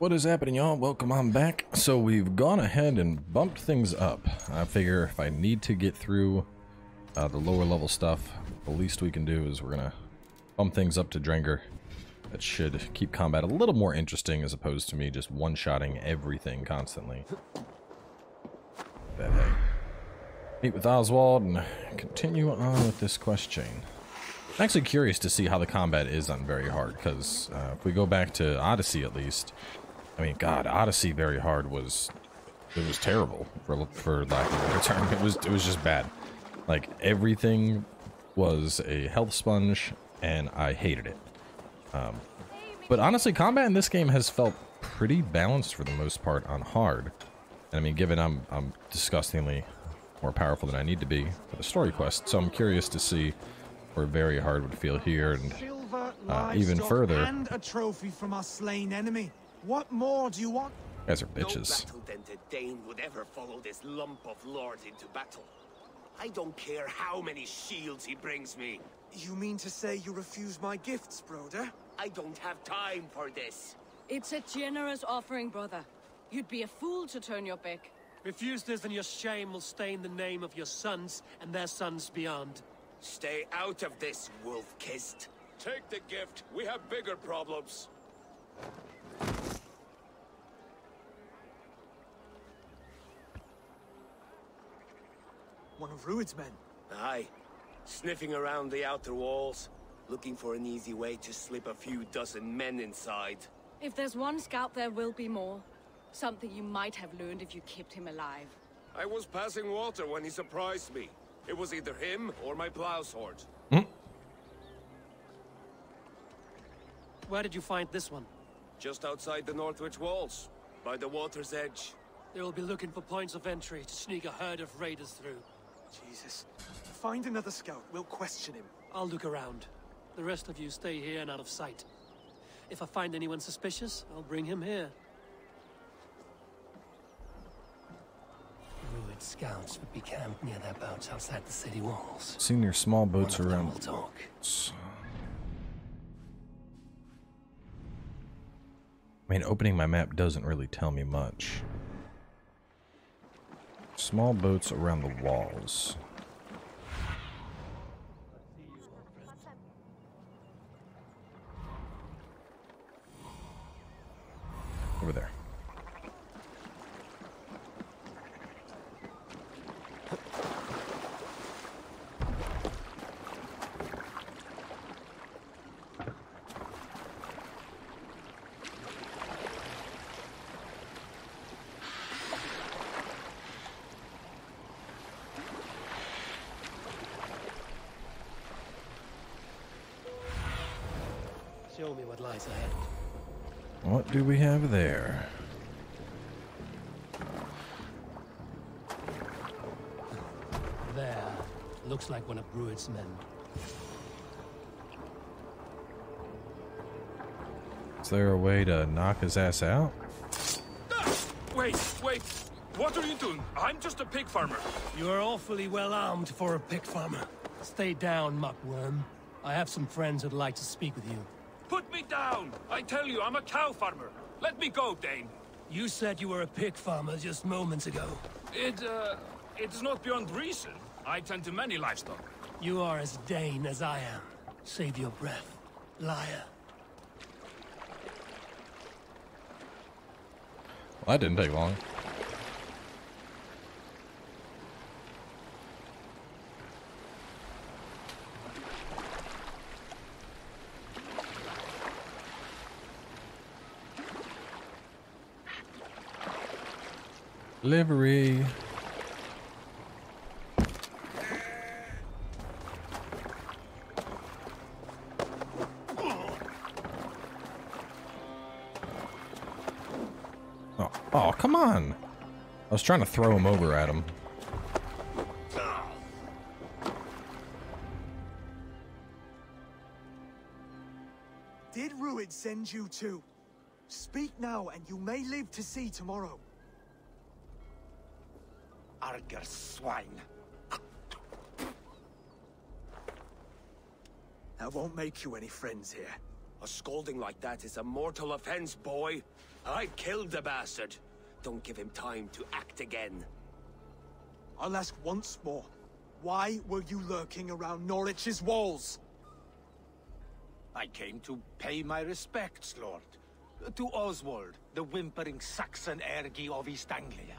What is happening, y'all? Welcome on back. So we've gone ahead and bumped things up. I figure if I need to get through the lower level stuff, the least we can do is we're gonna bump things up to Drenger. That should keep combat a little more interesting as opposed to me just one-shotting everything constantly. But hey, meet with Oswald and continue on with this quest chain. I'm actually curious to see how the combat is on very hard, because if we go back to Odyssey at least, I mean, God, Odyssey very hard was terrible for lack of a better term. It was just bad. Like everything was a health sponge, and I hated it. But honestly, combat in this game has felt pretty balanced for the most part on hard. And I mean, given I'm disgustingly more powerful than I need to be for the story quest, so I'm curious to see where very hard would feel here, and even further. And a trophy from our slain enemy. What more do you want? You guys are bitches. No battle-dented Dane would ever follow this lump of lord into battle. I don't care how many shields he brings me. You mean to say you refuse my gifts, brother? I don't have time for this. It's a generous offering, brother. You'd be a fool to turn your back. Refuse this and your shame will stain the name of your sons and their sons beyond. Stay out of this, wolf-kissed. Take the gift. We have bigger problems. One of Rued's men. Aye. Sniffing around the outer walls, looking for an easy way to slip a few dozen men inside. If there's one scout, there will be more. Something you might have learned if you kept him alive. I was passing water when he surprised me. It was either him or my plow sword. Where did you find this one? Just outside the Northwich walls, by the water's edge. They will be looking for points of entry to sneak a herd of raiders through. Jesus. Find another scout. We'll question him. I'll look around. The rest of you stay here and out of sight. If I find anyone suspicious, I'll bring him here. Rued scouts would be camped near their boats outside the city walls. Seen your small boats One of them around. will talk. I mean, opening my map doesn't really tell me much. Small boats around the walls. Over there. Show me what lies ahead. What do we have there? There. Looks like one of Rued's men. Is there a way to knock his ass out? Wait! What are you doing? I'm just a pig farmer. You are awfully well armed for a pig farmer. Stay down, muckworm. I have some friends who'd like to speak with you. Put me down! I tell you, I'm a cow farmer. Let me go, Dane. You said you were a pig farmer just moments ago. It's not beyond reason. I tend to many livestock. You are as Dane as I am. Save your breath, liar. Well, that didn't take long. Livery. Oh, come on. I was trying to throw him over at him. Did Rued send you too? Speak now, and you may live to see tomorrow. Arger swine. That won't make you any friends here. A scolding like that is a mortal offense, boy. I killed the bastard. Don't give him time to act again. I'll ask once more. Why were you lurking around Norwich's walls? I came to pay my respects, Lord. To Oswald, the whimpering Saxon ergi of East Anglia.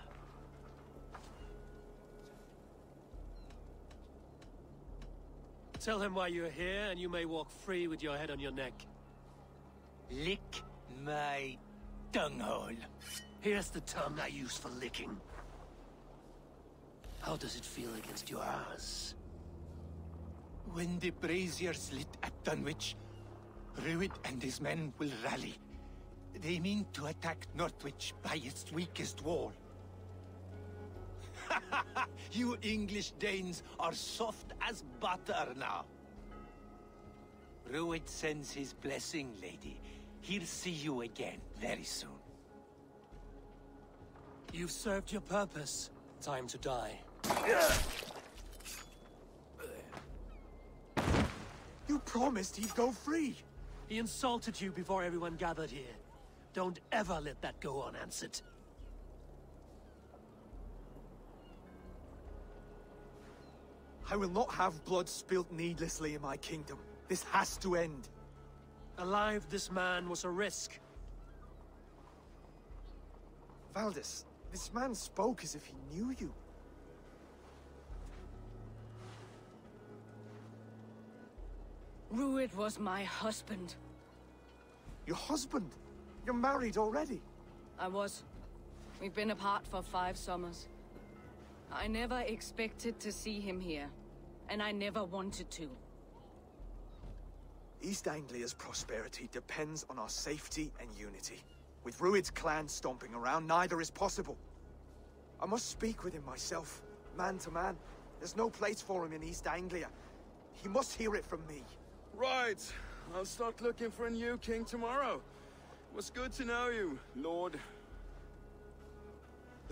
Tell him why you're here, and you may walk free with your head on your neck. Lick my dunghole. Here's the tongue I use for licking. How does it feel against your ass? When the braziers lit at Dunwich, Rued and his men will rally. They mean to attack Northwich by its weakest wall. You English Danes are soft as butter now. Rued sends his blessing, lady. He'll see you again very soon. You've served your purpose. Time to die. You promised he'd go free. He insulted you before everyone gathered here. Don't ever let that go unanswered. I will not have blood spilt needlessly in my kingdom. This has to end. Alive, this man was a risk. Valdis, this man spoke as if he knew you. Rued was my husband. Your husband? You're married already? I was. We've been apart for 5 summers. I never expected to see him here, and I never wanted to. East Anglia's prosperity depends on our safety and unity. With Rued's clan stomping around, neither is possible. I must speak with him myself, man to man. There's no place for him in East Anglia. He must hear it from me. Right. I'll start looking for a new king tomorrow. It was good to know you, Lord.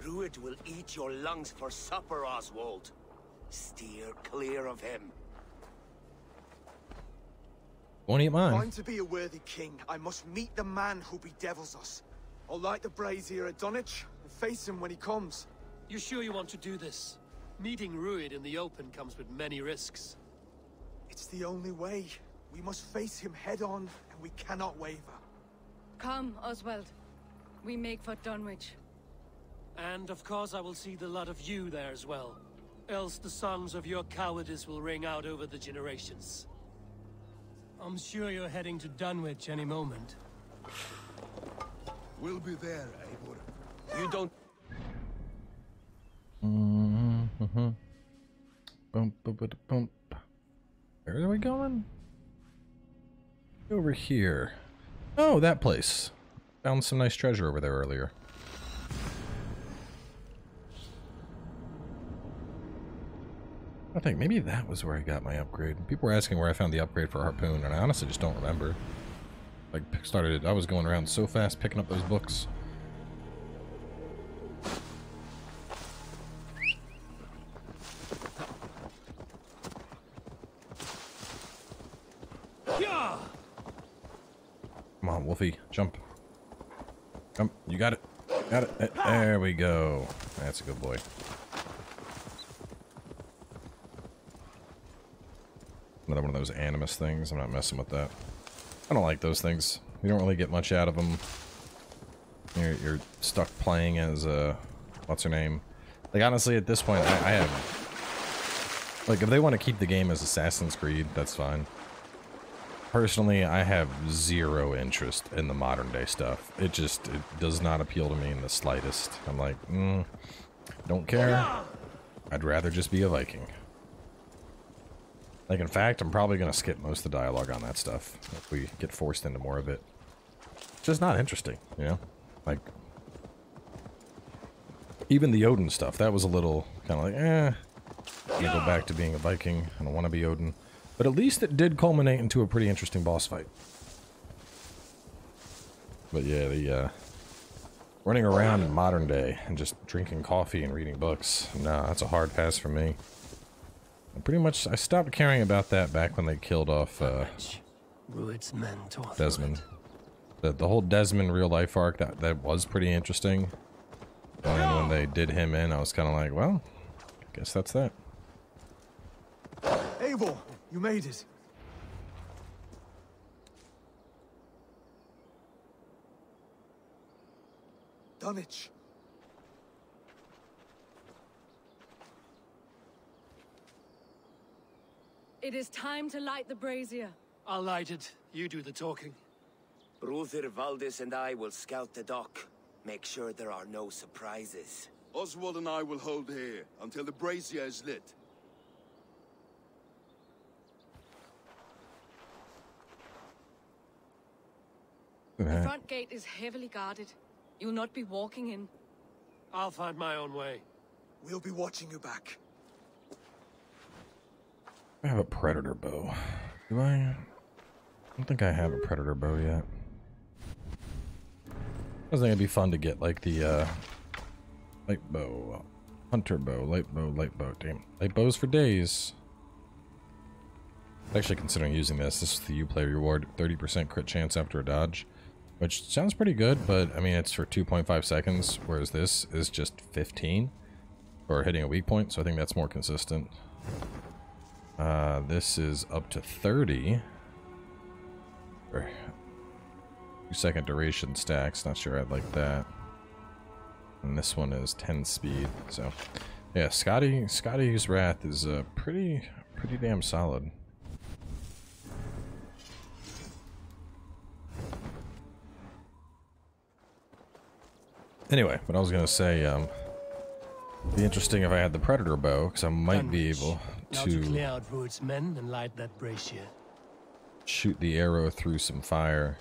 Rued will eat your lungs for supper, Oswald. Steer clear of him. Won't eat If mine. I'm to be a worthy king, I must meet the man who bedevils us. I'll light the brazier at Dunwich and face him when he comes. You sure you want to do this? Meeting Rued in the open comes with many risks. It's the only way. We must face him head on, and we cannot waver. Come, Oswald. We make for Dunwich. And of course I will see the lot of you there as well. Else the songs of your cowardice will ring out over the generations. I'm sure you're heading to Dunwich any moment. We'll be there, Eivor. You don't... Bump, bump, bump. Where are we going? Over here. Oh, that place. Found some nice treasure over there earlier. I think maybe that was where I got my upgrade. People were asking where I found the upgrade for Harpoon, and I honestly just don't remember. Like, I was going around so fast picking up those books. Come on, Wolfie, jump. Come, you got it. Got it. There we go. That's a good boy. Another one of those animus things. I'm not messing with that. I don't like those things. You don't really get much out of them. You're stuck playing as what's her name? Like, honestly, at this point, I have, like, if they want to keep the game as Assassin's Creed, that's fine. Personally, I have zero interest in the modern day stuff. It does not appeal to me in the slightest. I'm like, don't care. I'd rather just be a Viking. Like, in fact, I'm probably going to skip most of the dialogue on that stuff if we get forced into more of it. It's just not interesting, you know? Like, even the Odin stuff, that was a little kind of like, I'm gonna go back to being a Viking. I don't want to be Odin. But at least it did culminate into a pretty interesting boss fight. But yeah, the running around in modern day and just drinking coffee and reading books, nah, that's a hard pass for me. I stopped caring about that back when they killed off Rued's men tore Desmond. The whole Desmond real life arc, that was pretty interesting. And when they did him in, I was kind of like, well, I guess that's that. Eivor, you made it. Dunwich. It is time to light the brazier. I'll light it. You do the talking. Brother Valdis and I will scout the dock. Make sure there are no surprises. Oswald and I will hold here until the brazier is lit. The front gate is heavily guarded. You'll not be walking in. I'll find my own way. We'll be watching you back. I have a predator bow. Do I? I don't think I have a predator bow yet. I was thinking it'd be fun to get like the light bow, hunter bow, light bow. Damn, light bows for days. Actually considering using this. This is the Uplay reward, 30% crit chance after a dodge, which sounds pretty good, but I mean it's for 2.5 seconds, whereas this is just 15 for hitting a weak point, so I think that's more consistent. This is up to 30. Or 2-second duration stacks. Not sure I'd like that. And this one is 10 speed. So, yeah, Scotty's Wrath is pretty damn solid. Anyway, what I was gonna say, it'd be interesting if I had the predator bow, because I might be able Now to clear out Rued's men and light that brazier. Shoot the arrow through some fire,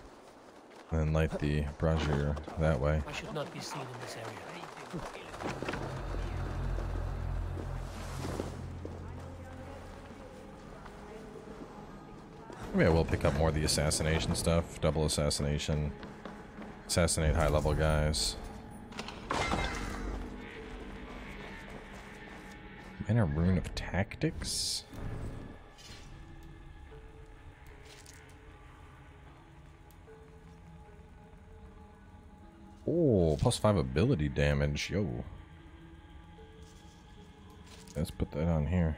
and then light the brazier that way. I should not be seen in this area. Maybe I will pick up more of the assassination stuff. Double assassination. Assassinate high-level guys. And a rune of tactics. Oh, +5 ability damage. Yo. Let's put that on here.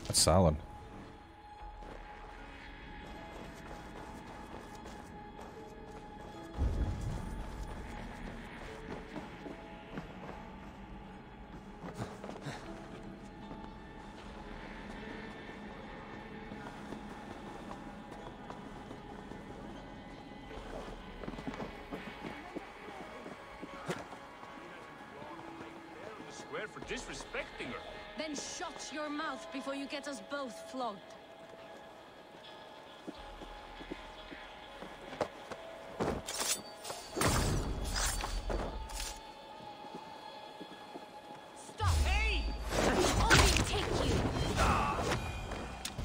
That's solid. Swear for disrespecting her. Then shut your mouth before you get us both flogged. Stop! Hey! Only take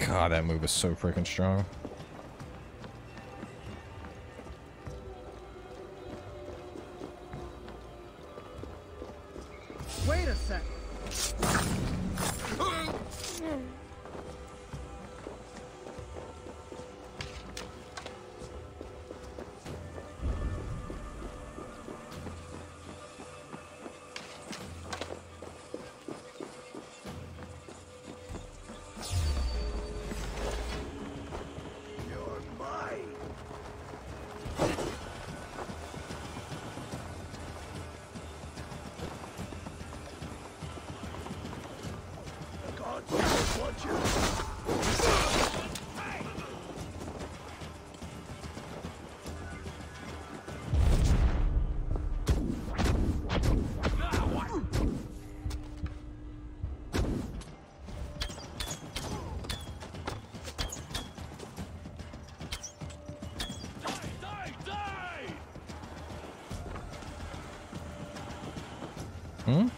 you. God, that move is so freaking strong. Wait a sec. You're mine. God, watch you. Hmm?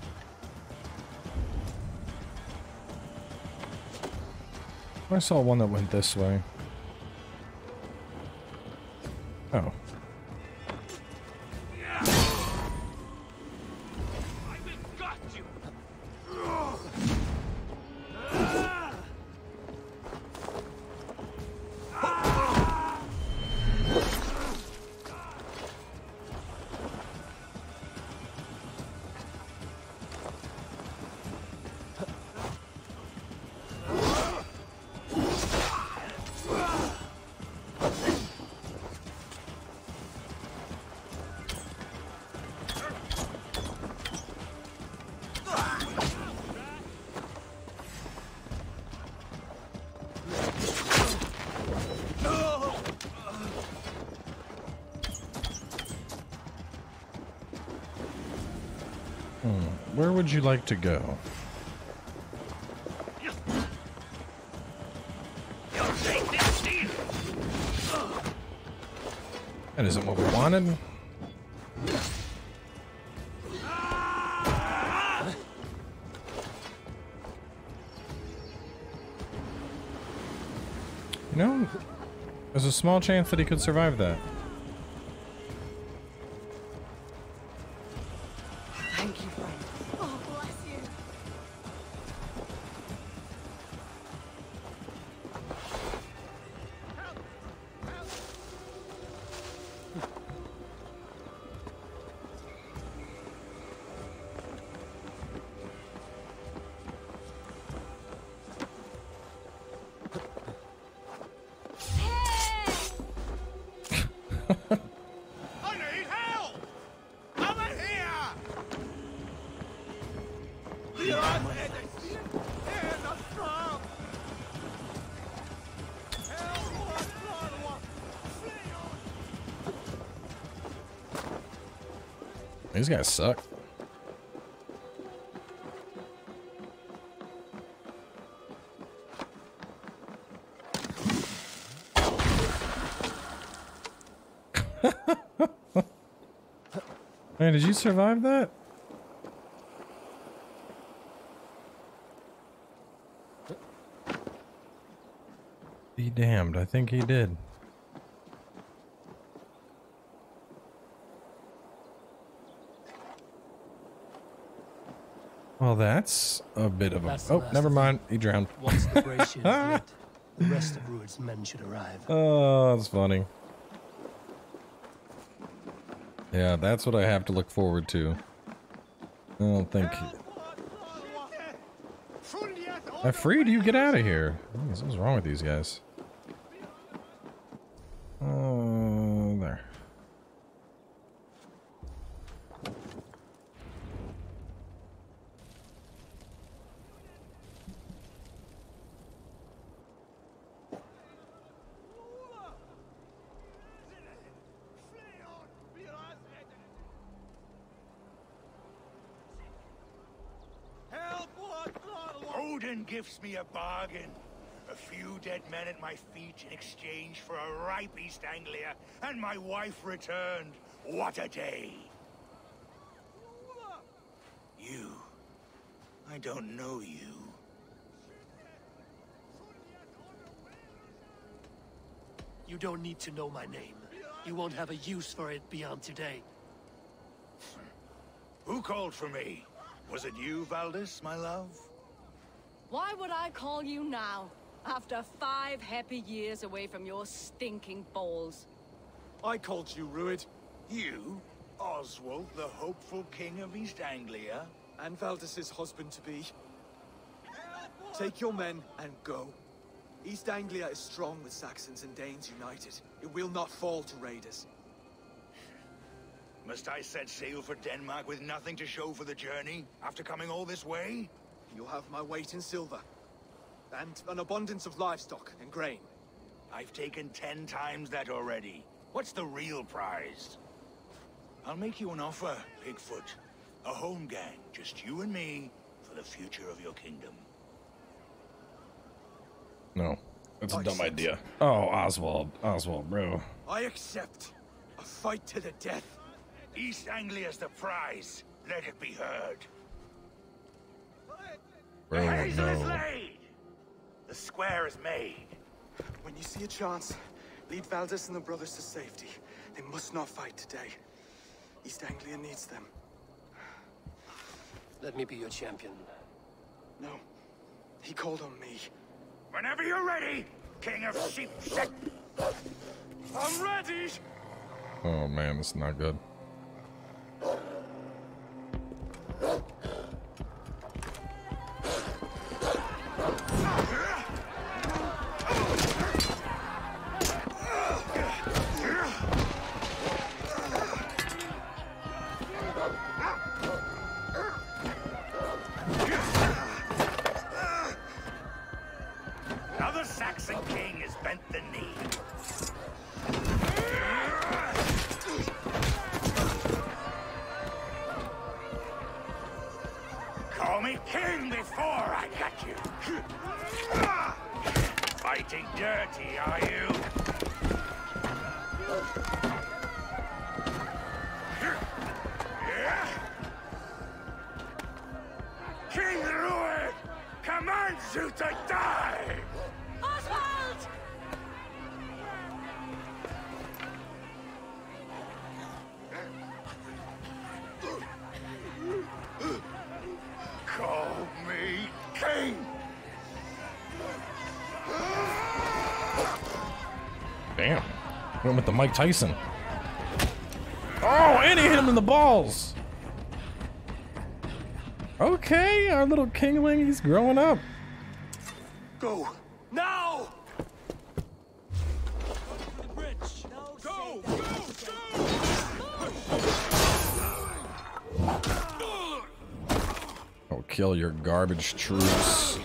I saw one that went this way. Oh. I got you. Where would you like to go? That isn't what we wanted. You know, there's a small chance that he could survive that. Thank you, friend. Oh, bless you. I need help! Over here! These guys suck. Man, did you survive that? Be damned, I think he did. Well, that's a bit of a... Oh, never mind. He drowned. Once the brazier is lit, the rest of Rued's men should arrive. Oh, that's funny. Yeah, that's what I have to look forward to. I don't think... I freed you. Get out of here. What's wrong with these guys? There. Odin gives me a bargain. A few dead men at my feet in exchange for a ripe East Anglia, and my wife returned. What a day! You. I don't know you. You don't need to know my name. You won't have a use for it beyond today. Who called for me? Was it you, Valdis, my love? Why would I call you now, after 5 happy years away from your stinking balls? I called you, Rued. You? Oswald, the hopeful king of East Anglia? And Valdis's husband-to-be. Take your men and go. East Anglia is strong with Saxons and Danes united. It will not fall to raiders. Must I set sail for Denmark with nothing to show for the journey, after coming all this way? You'll have my weight in silver. And an abundance of livestock and grain. I've taken 10 times that already. What's the real prize? I'll make you an offer, Bigfoot. A home gang, just you and me, for the future of your kingdom. No, that's a dumb idea. Oh, Oswald, bro. I accept. A fight to the death. East Anglia's the prize. Let it be heard. Bro, The hazel is no. laid. The square is made. When you see a chance, lead Valdis and the brothers to safety. They must not fight today. East Anglia needs them. Let me be your champion. No. He called on me. Whenever you're ready, King of Sheep. I'm ready! Oh man, this is not good. Now the Saxon king has bent the knee. Damn. Went with the Mike Tyson. Oh, and he hit him in the balls. Okay, our little kingling, he's growing up. Go! Now! Oh, kill your garbage troops.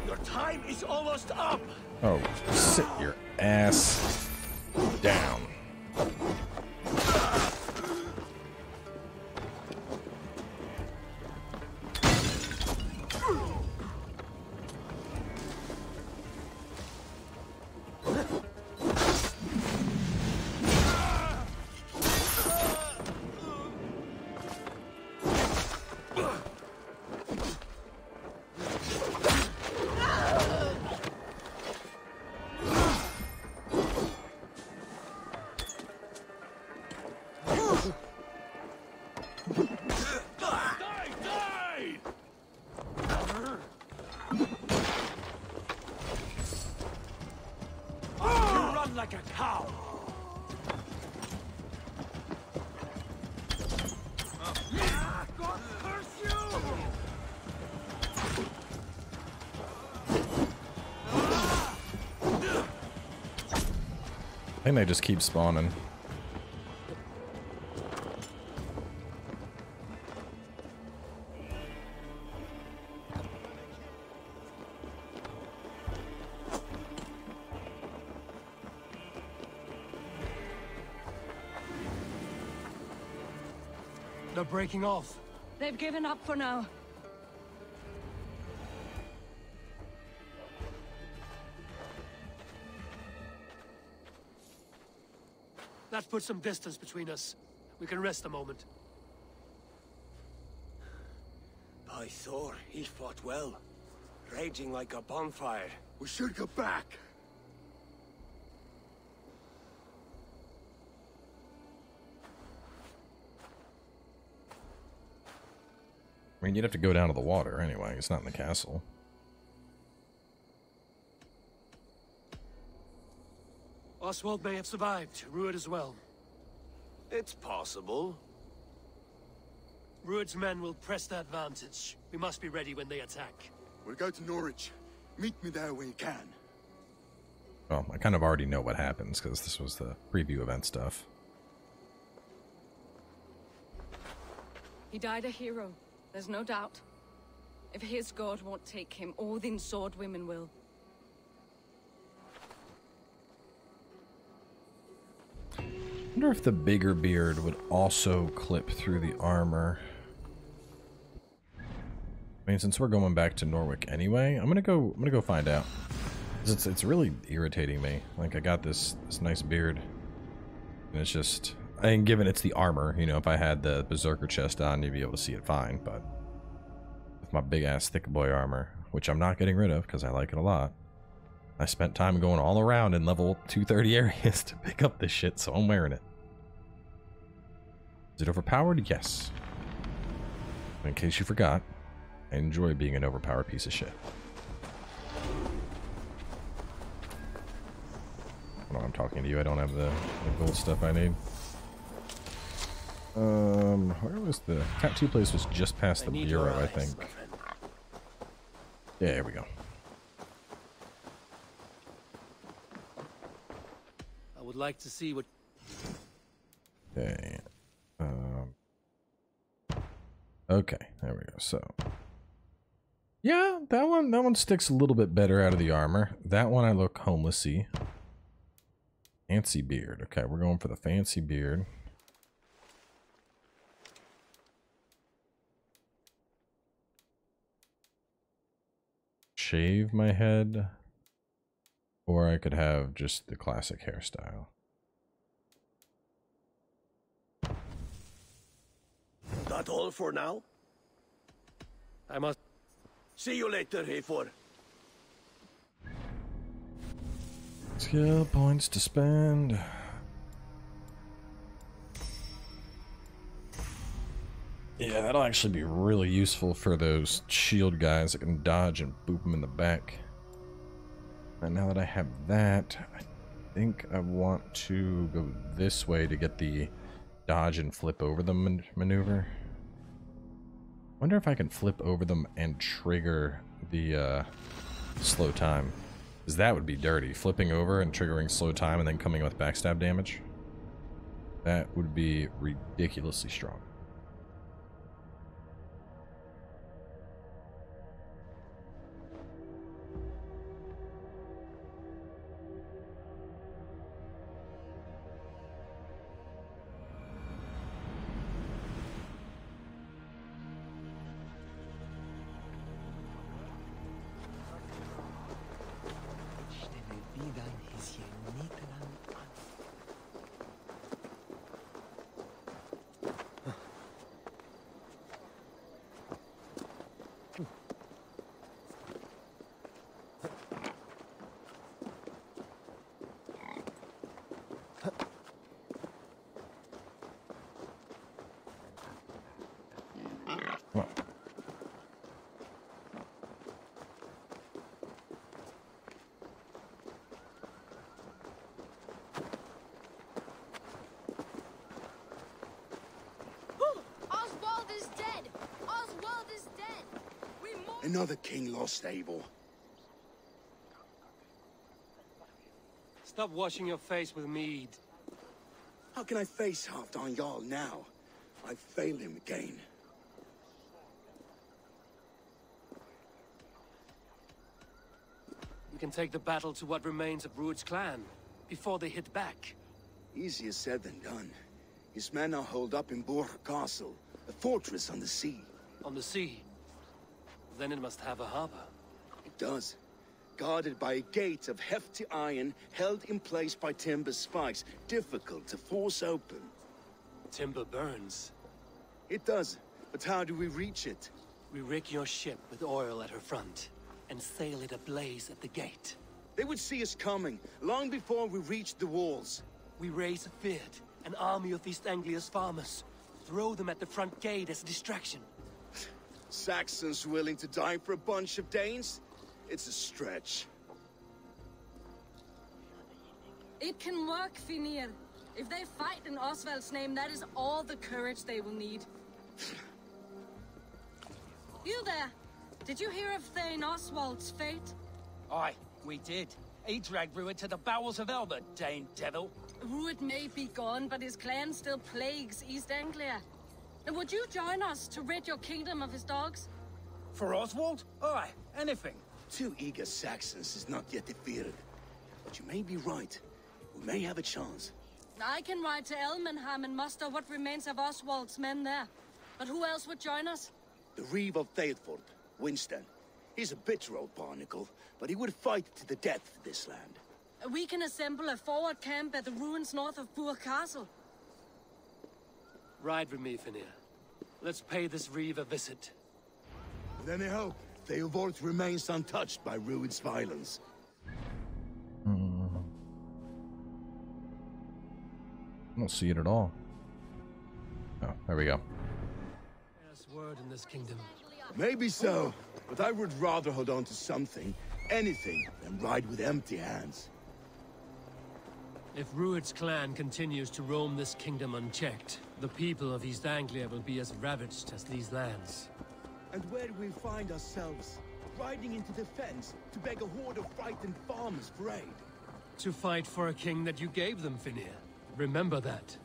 Your time is almost up! Oh, sit your ass down. Like a cow. God curse you! I think they just keep spawning. They're breaking off. They've given up for now. That puts some distance between us. We can rest a moment. By Thor, he fought well. Raging like a bonfire. We should go back. I mean, you'd have to go down to the water anyway. It's not in the castle. Oswald may have survived. Rued as well. It's possible. Rued's men will press the advantage. We must be ready when they attack. We'll go to Norwich. Meet me there when you can. Well, I kind of already know what happens because this was the preview event stuff. He died a hero. There's no doubt. If his god won't take him, Odin's sword women will. I wonder if the bigger beard would also clip through the armor. I mean, since we're going back to Norwich anyway, I'm gonna go find out. It's really irritating me. Like, I got this nice beard, and it's just, I mean, given it's the armor, you know, if I had the berserker chest on, you'd be able to see it fine, but with my big ass thick boy armor, which I'm not getting rid of because I like it a lot, I spent time going all around in level 230 areas to pick up this shit, so I'm wearing it. Is it overpowered? Yes. In case you forgot, I enjoy being an overpowered piece of shit. Hold on, I'm talking to you. I don't have the gold stuff I need. Where was the tattoo place? Was just past the bureau, I think. Yeah, here we go. I would like to see what... Okay. Okay, there we go. So, yeah, that one sticks a little bit better out of the armor. That one I look homelessy. Fancy beard. Okay, we're going for the fancy beard. Shave my head, or I could have just the classic hairstyle. That all for now? I must... See you later, Eivor. Skill points to spend. Yeah, that'll actually be really useful for those shield guys that can dodge and boop them in the back. And now that I have that, I think I want to go this way to get the dodge and flip over them maneuver. Wonder if I can flip over them and trigger the slow time. Because that would be dirty. Flipping over and triggering slow time and then coming with backstab damage. That would be ridiculously strong. Another king lost, Eivor. Stop washing your face with mead. How can I face Halfdan Jarl now? I've failed him again. We can take the battle to what remains of Rued's clan, before they hit back. Easier said than done. His men are holed up in Borg Castle, a fortress on the sea. On the sea? Then it must have a harbor. It does. Guarded by a gate of hefty iron, held in place by timber spikes, difficult to force open. Timber burns. It does, but how do we reach it? We rig your ship with oil at her front, and sail it ablaze at the gate. They would see us coming, long before we reached the walls. We raise a Fyrd, an army of East Anglia's farmers. Throw them at the front gate as a distraction. Saxons willing to die for a bunch of Danes? It's a stretch. It can work, Finnir. If they fight in Oswald's name, that is all the courage they will need. You there! Did you hear of Thane Oswald's fate? Aye, we did. He dragged Rued to the bowels of Elbert, Dane devil. Rued may be gone, but his clan still plagues East Anglia. Would you join us to rid your kingdom of his dogs? For Oswald? Aye, anything. 2 eager Saxons is not yet defeated. But you may be right. We may have a chance. I can ride to Elmenham and muster what remains of Oswald's men there. But who else would join us? The Reeve of Thaedford, Winston. He's a bitter old barnacle, but he would fight to the death for this land. We can assemble a forward camp at the ruins north of Burg Castle. Ride with me, Finnir. Let's pay this Reeve a visit. With any hope, Eivor remains untouched by Rued's violence. I don't see it at all. Oh, there we go. Last word in this kingdom. Maybe so, but I would rather hold on to something, anything, than ride with empty hands. If Rued's clan continues to roam this kingdom unchecked, the people of East Anglia will be as ravaged as these lands. And where do we find ourselves? Riding into the fence to beg a horde of frightened farmers for aid. To fight for a king that you gave them, Finnir. Remember that.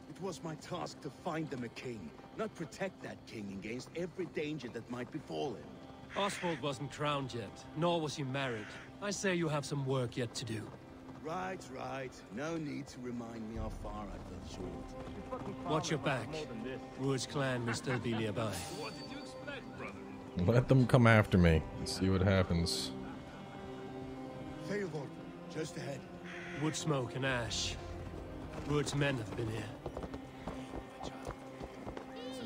It was my task to find them a king, not protect that king against every danger that might befall him. Oswald wasn't crowned yet, nor was he married. I say you have some work yet to do. Right. No need to remind me how far I fell short. Watch your back. Rued's clan may still be nearby. What did you expect, brother? Let them come after me and see what happens. Eivor, just ahead. Wood smoke and ash. Rued's men have been here. So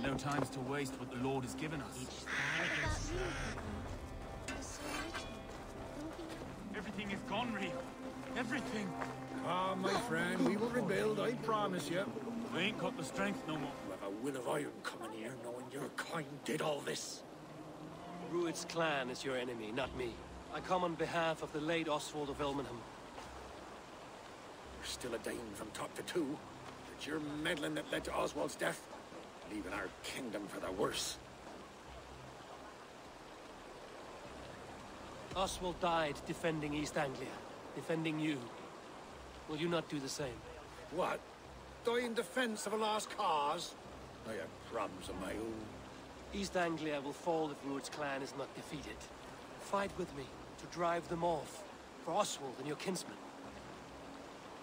no times to waste what the Lord has given us. Everything is gone, Reeve. Everything. Ah, my friend, we will rebuild, I promise you. We ain't got the strength no more. You have a will of iron coming here, knowing your kind did all this. Rued's clan is your enemy, not me. I come on behalf of the late Oswald of Elmenham. You're still a Dane from top to two. It's your meddling that led to Oswald's death, leaving our kingdom for the worse. Oswald died defending East Anglia, defending you. Will you not do the same? What? Die in defense of a lost cause? I have problems of my own. East Anglia will fall if Rued's clan is not defeated. Fight with me to drive them off, for Oswald and your kinsmen.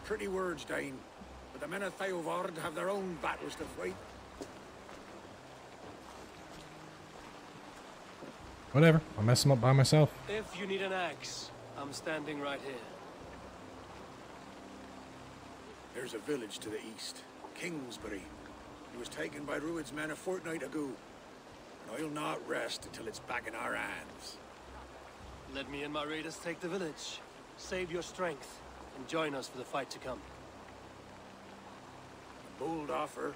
Pretty words, Dane. But the men of Eivor have their own battles to fight. Whatever. I'll mess them up by myself. If you need an axe, I'm standing right here. There's a village to the east, Kingsbury. It was taken by Rued's men a fortnight ago. And I'll not rest until it's back in our hands. Let me and my raiders take the village. Save your strength, and join us for the fight to come. A bold offer.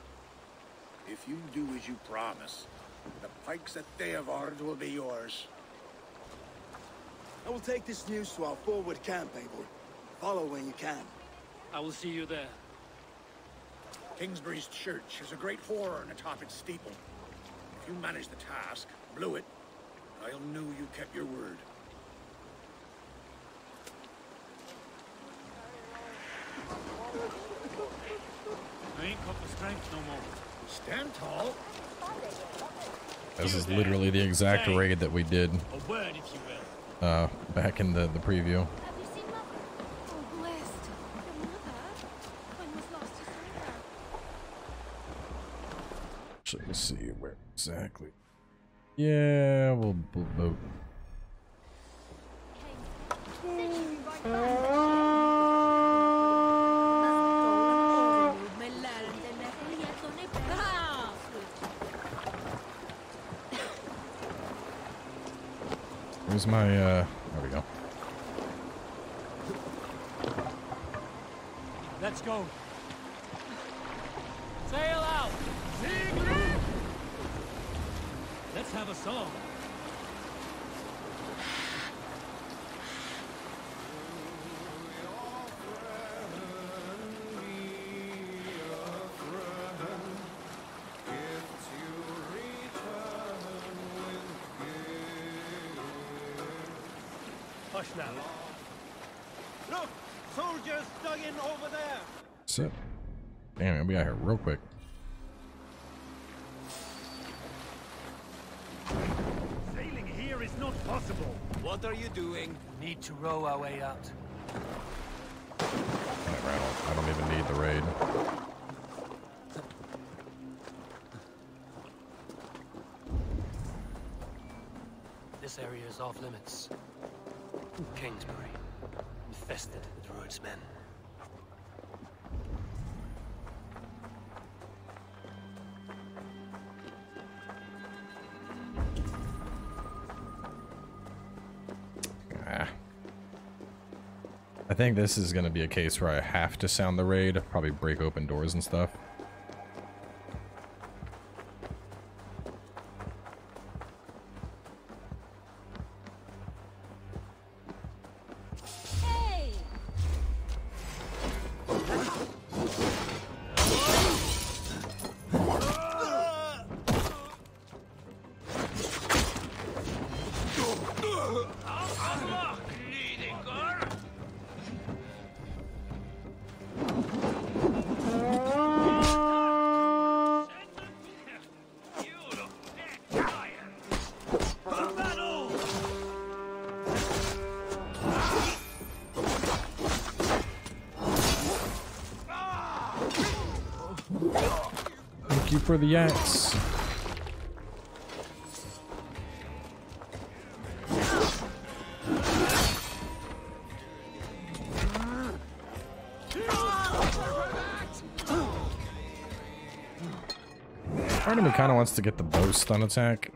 If you do as you promise, the pikes at Eivor will be yours. I will take this news to our forward camp, Eivor. Follow when you can. I will see you there. Kingsbury's church has a great horn atop its steeple. If you manage the task, blow it, I'll know you kept your word. I ain't got the strength no more. Stand tall. This is literally the exact raid that we did A word, if you will. back in the preview. Have you seen Mother? Oh, blessed. Your mother? When was last you saw her? So let me see where exactly. Yeah, we'll vote. Where's my, there we go. Let's go. Sail out! Let's have a song. Hush now. Look! Soldiers dug in over there! So, damn, we got here real quick. Sailing here is not possible. What are you doing? Need to row our way out. Whatever, I don't even need the raid. This area is off limits. Kingsbury, infested with Rued's men. I think this is going to be a case where I have to sound the raid, probably break open doors and stuff. Thank you for the axe. Part of me kind of wants to get the bow stun attack.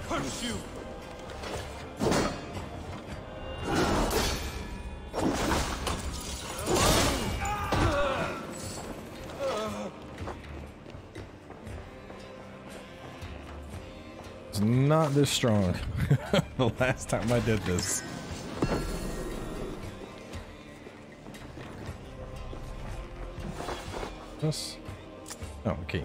Curse you! It's not this strong. The last time I did this. This? Oh, okay.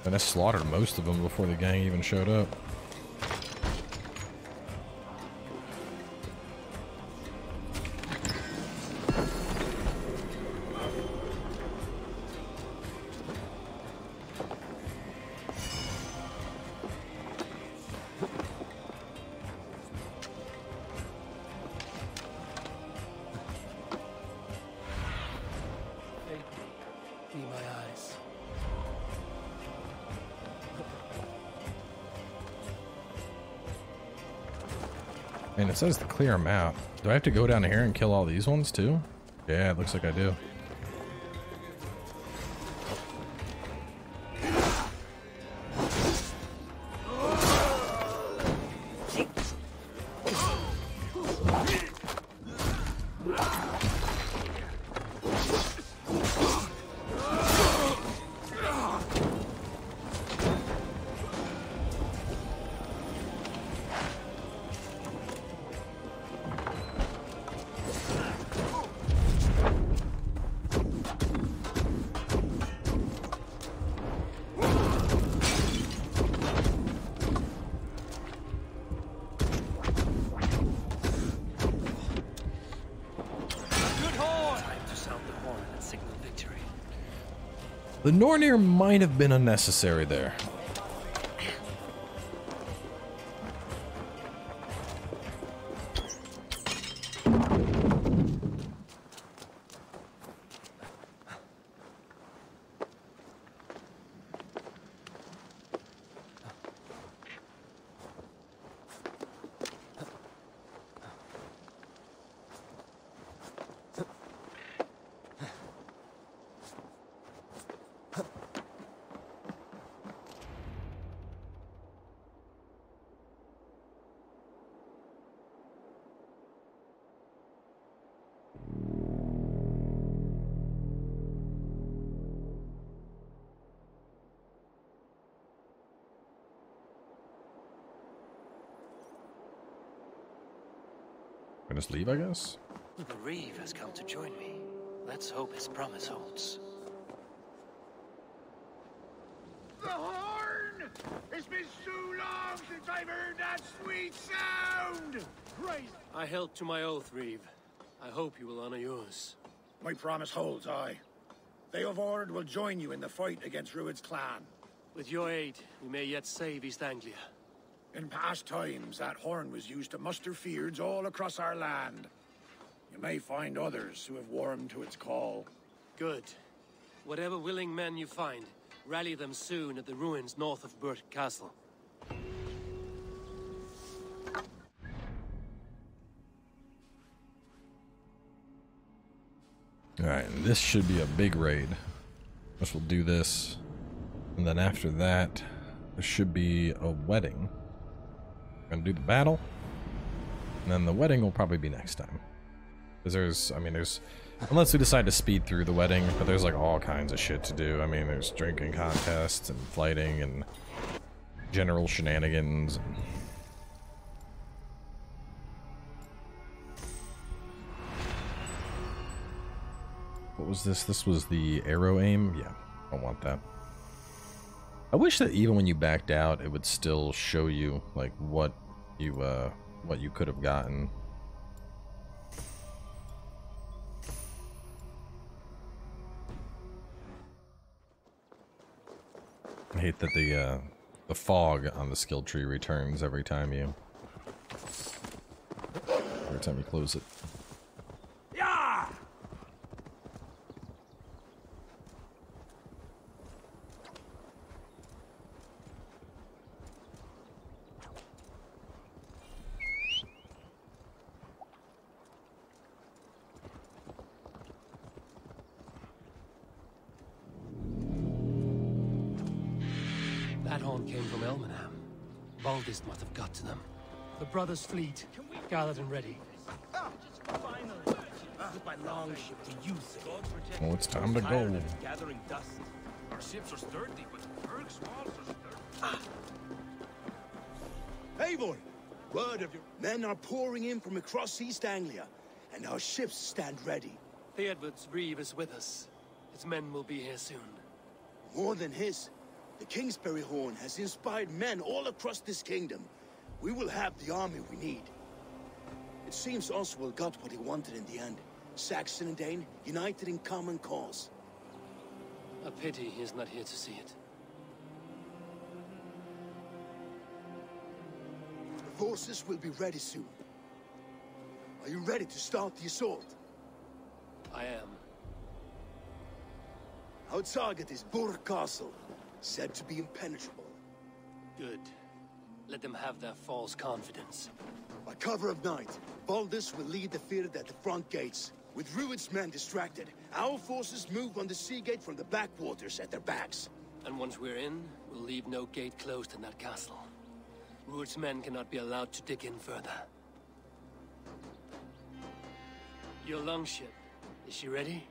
And I slaughtered most of them before the gang even showed up. Be my eyes. And it says to clear them out. Do I have to go down here and kill all these ones too? Yeah, it looks like I do. The Nornir might have been unnecessary there. Just leave, I guess. The Reeve has come to join me. Let's hope his promise holds. The horn! It's been so long since I've heard that sweet sound! Christ! I held to my oath, Reeve. I hope you will honor yours. My promise holds, aye. Eivor will join you in the fight against Rued's clan. With your aid, we may yet save East Anglia. In past times, that horn was used to muster fyrds all across our land. You may find others who have warmed to its call. Good. Whatever willing men you find, rally them soon at the ruins north of Burt Castle. Alright, and this should be a big raid. Guess we'll do this. And then after that, there should be a wedding. Gonna do the battle, and then the wedding will probably be next time. Because there's, unless we decide to speed through the wedding, but there's like all kinds of shit to do. I mean, there's drinking contests and fighting and general shenanigans. And what was this? This was the arrow aim? Yeah, I don't want that. I wish that even when you backed out, it would still show you like what you could have gotten. I hate that the fog on the skill tree returns every time you close it. Yeah! That horn came from Elmenham. Baldist must have got to them. The brothers' fleet, gathered and ready. With my longship to use it. Well, it's time to go. Gathering dust. Our ships are sturdy, but Berg's walls are sturdy. Eivor, word of your men are pouring in from across East Anglia, and our ships stand ready. Theodward's reeve is with us. His men will be here soon. More than his, the Kingsbury Horn has inspired men all across this kingdom. We will have the army we need. It seems Oswald got what he wanted in the end. Saxon and Dane united in common cause. A pity he is not here to see it. The forces will be ready soon. Are you ready to start the assault? I am. Our target is Burg Castle, said to be impenetrable. Good. Let them have their false confidence. By cover of night, Baldus will lead the field at the front gates. With Rued's men distracted, our forces move on the sea gate from the backwaters at their backs. And once we're in, we'll leave no gate closed in that castle. Rued's men cannot be allowed to dig in further. Your longship, is she ready?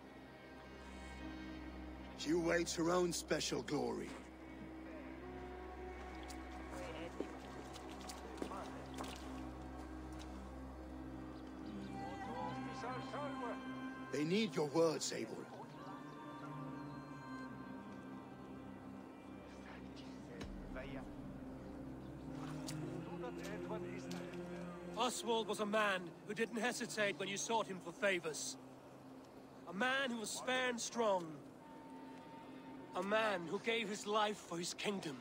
She awaits her own special glory. They need your words, Eivor. Oswald was a man who didn't hesitate when you sought him for favors. A man who was fair and strong. A man who gave his life for his kingdom.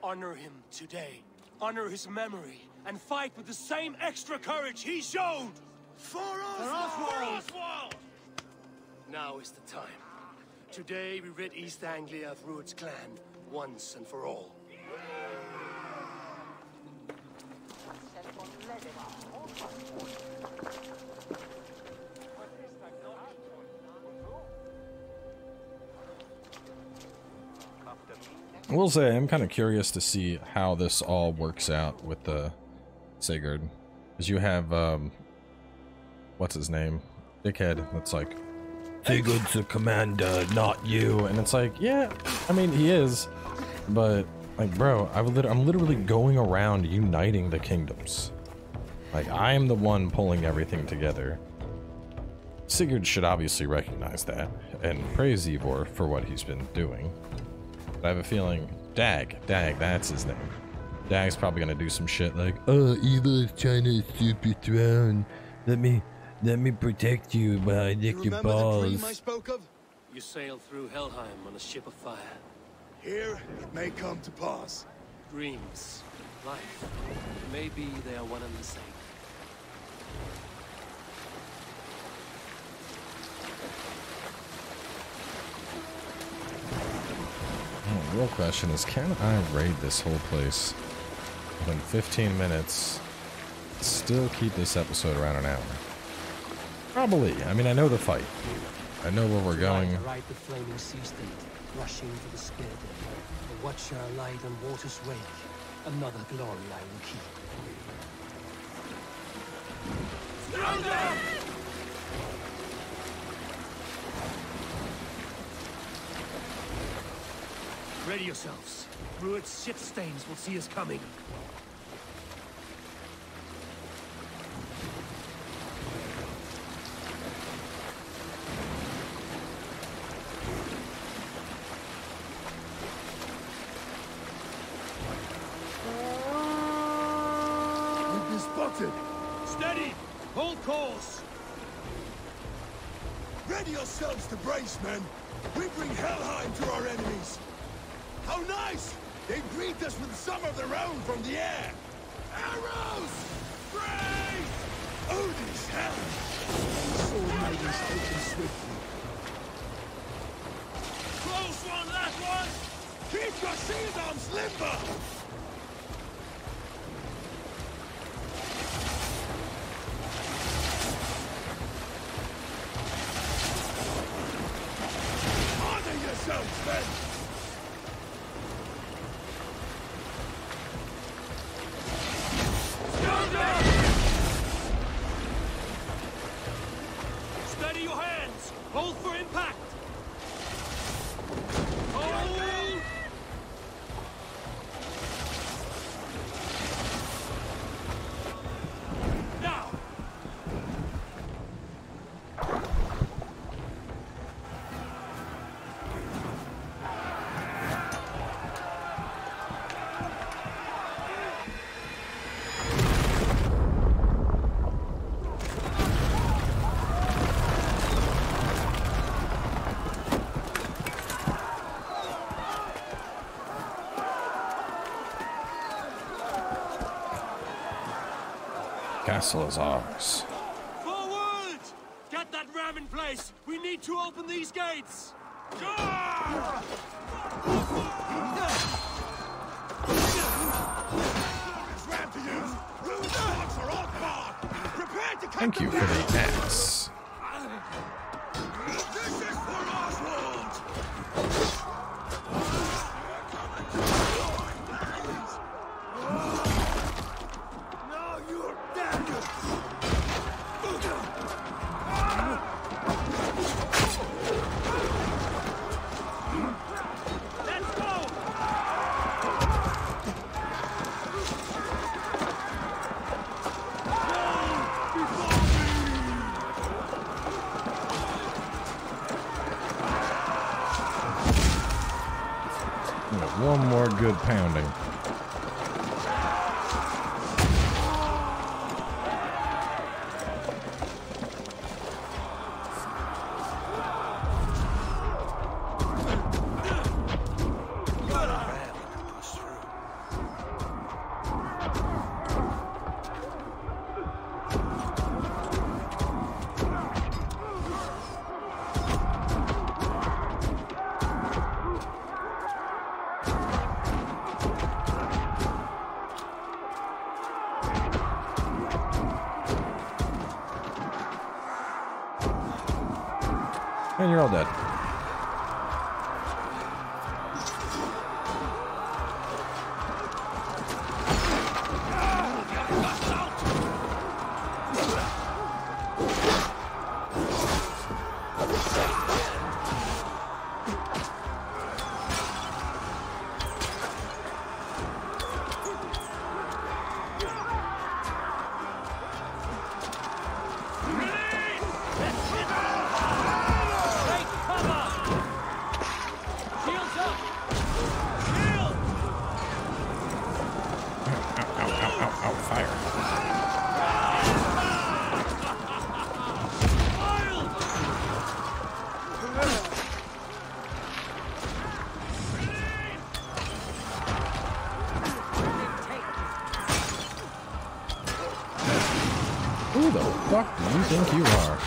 Honor him today. Honor his memory. And fight with the same extra courage he showed! For Oswald! Now is the time. Today we rid East Anglia of Rued's clan, once and for all. I will say, I'm kind of curious to see how this all works out with the Sigurd. Because you have, what's his name? Dickhead, that's like, Sigurd's the commander, not you. And it's like, yeah, I mean, he is. But, like, bro, I'm literally going around uniting the kingdoms. Like, I am the one pulling everything together. Sigurd should obviously recognize that and praise Eivor for what he's been doing. But I have a feeling Dag, that's his name. Dag's probably gonna do some shit like, oh, Eivor's trying to sweep your throne. Let me protect you while I lick your balls. The dream I spoke of? You sailed through Helheim on a ship of fire. Here, it may come to pass. Dreams, life, maybe they are one and the same. The real question is, can I raid this whole place within 15 minutes, still keep this episode around an hour? Probably. I mean, I know the fight. I know where we're going. Ride the flaming sea state, rushing for the spear. The watcher light on water's wake. Another glory I will keep. Ready yourselves. Rued's ship stains will see us coming. We've been spotted. Steady! Hold course! Ready yourselves to brace, men. We bring Helheim to our enemies. How nice! They greet us with some of their own from the air. Arrows! Brace! Odin's helm! Sword maidens taken swiftly. Close one, last one! Keep your shield arms limber! Honor yourselves, men! castle is ours. Forward! Get that ram in place! We need to open these gates! Thank you for the axe. This is for Oswald! Now you're dead! Let's go! One more good pounding. And you're all dead. Who the fuck do you think you are?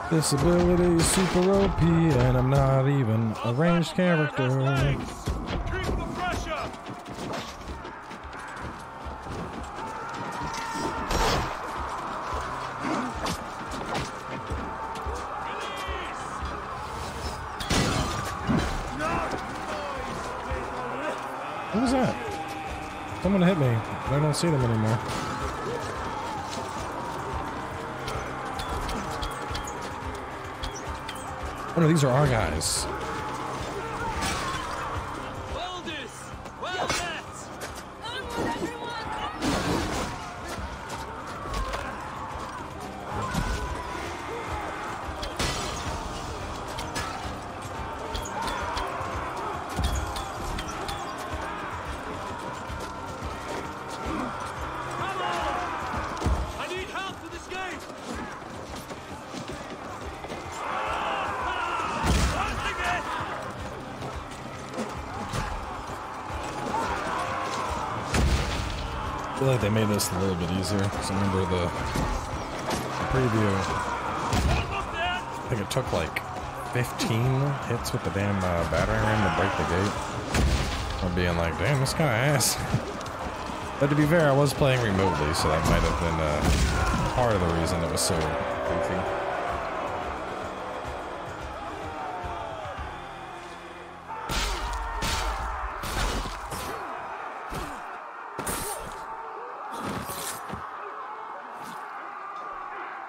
This ability is super OP, and I'm not even a ranged character. Keep the pressure! What was that? Someone hit me. I don't see them anymore. Oh no, these are our guys. Well this! Well that! Onward, everyone! Come on! I need help to this gate! I feel like they made this a little bit easier. Because I remember the preview. I think it took like 15 hits with the damn battering ram to break the gate. Or being like, damn, this kind of ass. But to be fair, I was playing remotely, so that might have been part of the reason it was so goofy.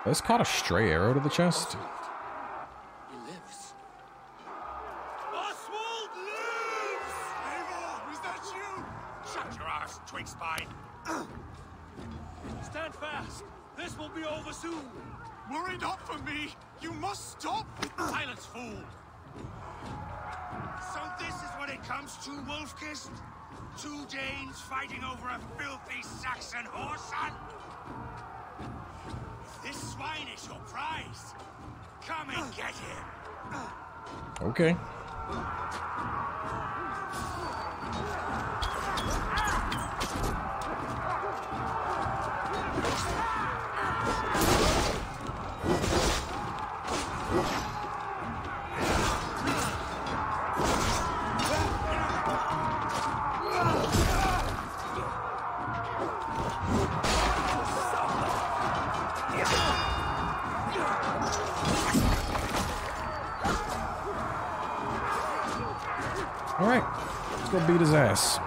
I just caught a stray arrow to the chest. He lives. Oswald lives! Eivor, is that you? Shut your ass, twig spine. Stand fast. This will be over soon. Worry not for me. You must stop. Silence, fool. So this is what it comes to, Wolf-Kissed? 2 Danes fighting over a filthy Saxon whoreson? This swine is your prize. Come and get him. Okay. Alright, let's go beat his ass.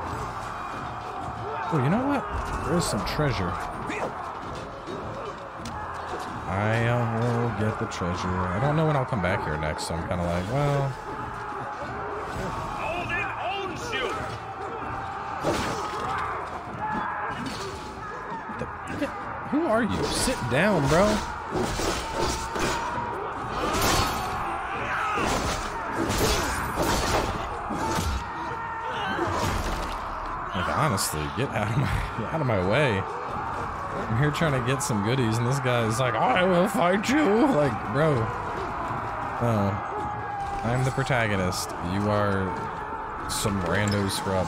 Oh, you know what? There is some treasure. I will get the treasure. I don't know when I'll come back here next, so I'm kind of like, well... Who are you? Sit down, bro. Like, honestly, get out of my way. I'm here trying to get some goodies, and this guy's like, I will fight you. Like, bro. No. I'm the protagonist. You are some rando scrub.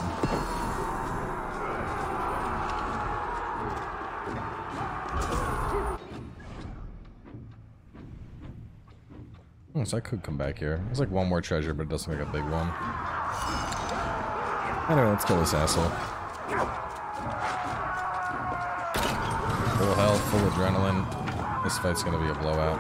Oh, so I could come back here. There's like one more treasure, but it doesn't look like a big one. Anyway, let's kill this asshole. Full health, full adrenaline. This fight's gonna be a blowout.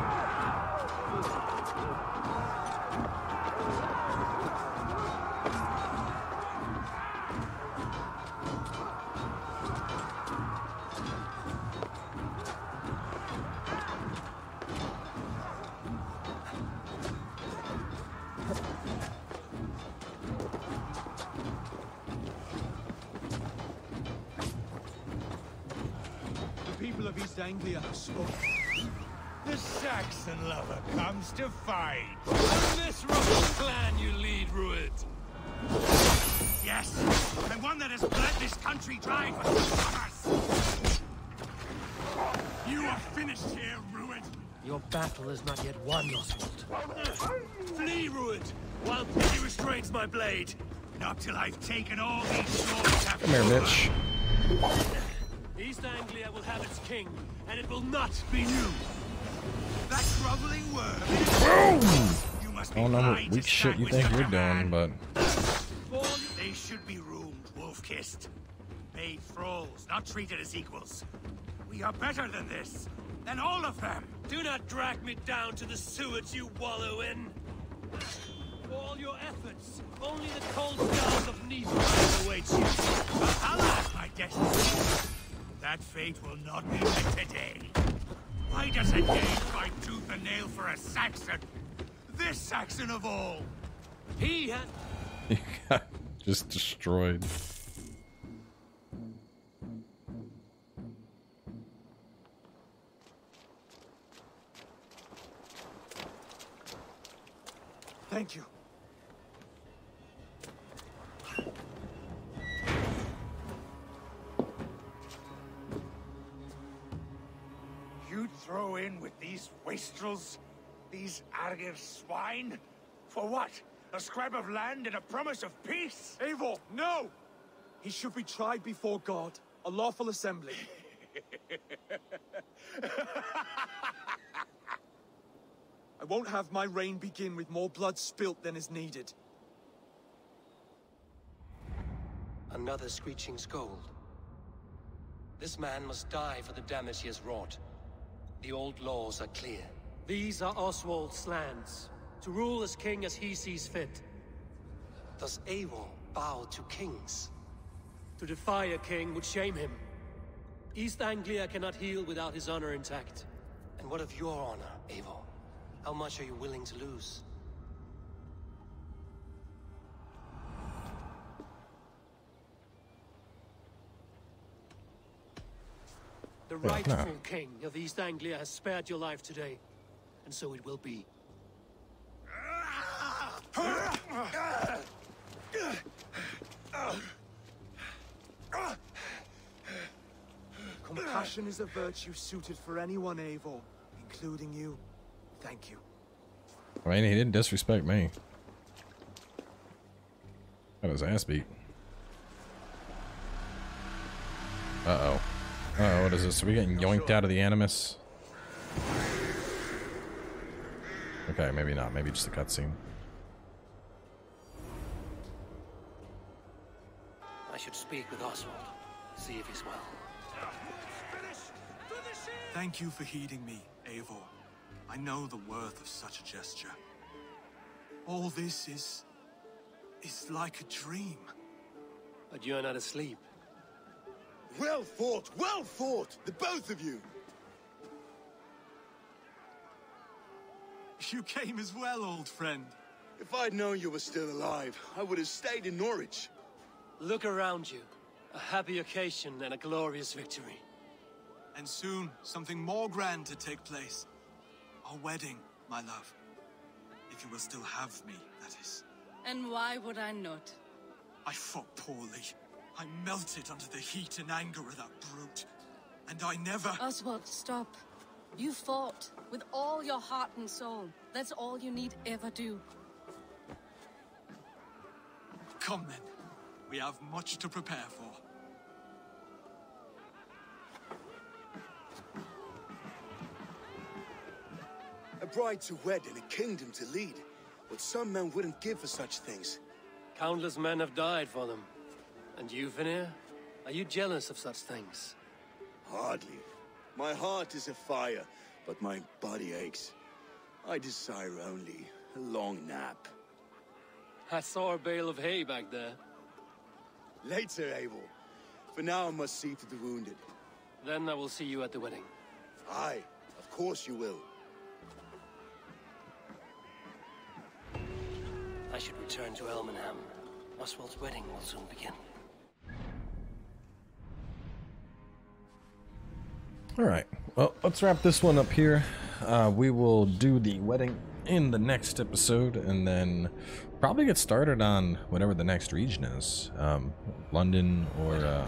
The Saxon lover comes to fight. And this rough clan you lead, Rued. Yes, the one that has bled this country dry for summers. You are finished here, Rued. Your battle is not yet won, Oswald. Flee, Rued, while pity restrains my blade. Not till I've taken all these swords. Come here, bitch. East Anglia will have its king, and it will not be you. That groveling worm. You must I don't know what weak shit you think you're doing, but... They should be roomed, Wolf-Kissed. Made thralls, not treated as equals. We are better than this. Than all of them. Do not drag me down to the sewage you wallow in. For all your efforts, only the cold stars of Niflheim await you. Valhalla is my destiny. That fate will not be met today. Why does a Dane fight tooth and nail for a Saxon? This Saxon of all. He had... He got just destroyed. Thank you. You throw in with these wastrels? These Argir swine? For what? A scrap of land and a promise of peace? Eivor, no! He should be tried before God, a lawful assembly. I won't have my reign begin with more blood spilt than is needed. Another screeching scold. This man must die for the damage he has wrought. The old laws are clear. These are Oswald's lands, to rule as king as he sees fit. Does Eivor bow to kings? To defy a king would shame him. East Anglia cannot heal without his honor intact. And what of your honor, Eivor? How much are you willing to lose? The rightful king of East Anglia has spared your life today, and so it will be. Compassion is a virtue suited for anyone, Eivor, including you. Thank you. I mean, he didn't disrespect me. Got his ass beat. Uh-oh. Uh-oh, what is this? Are we getting yoinked out of the Animus? Okay, maybe not. Maybe just a cutscene. I should speak with Oswald. See if he's well. Thank you for heeding me, Eivor. I know the worth of such a gesture. All this is like a dream. But you're not asleep. Well fought, the both of you. You came as well, old friend. If I'd known you were still alive, I would have stayed in Norwich. Look around you. A happy occasion and a glorious victory. And soon, something more grand to take place. Our wedding, my love. If you will still have me, that is. And why would I not? I fought poorly. I melted under the heat and anger of that brute. And I never... Oswald, stop. You fought with all your heart and soul. That's all you need ever do. Come then. We have much to prepare for. A bride to wed and a kingdom to lead. What some men wouldn't give for such things. Countless men have died for them. And you, Vanir? Are you jealous of such things? Hardly. My heart is afire, but my body aches. I desire only a long nap. I saw a bale of hay back there. Later, Eivor. For now, I must see to the wounded. Then I will see you at the wedding. Aye, of course you will. I should return to Elmenham. Oswald's wedding will soon begin. Alright, well, let's wrap this one up here. We will do the wedding in the next episode, and then probably get started on whatever the next region is. London or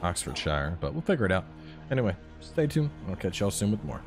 Oxfordshire, but we'll figure it out. Anyway, stay tuned. I'll catch y'all soon with more.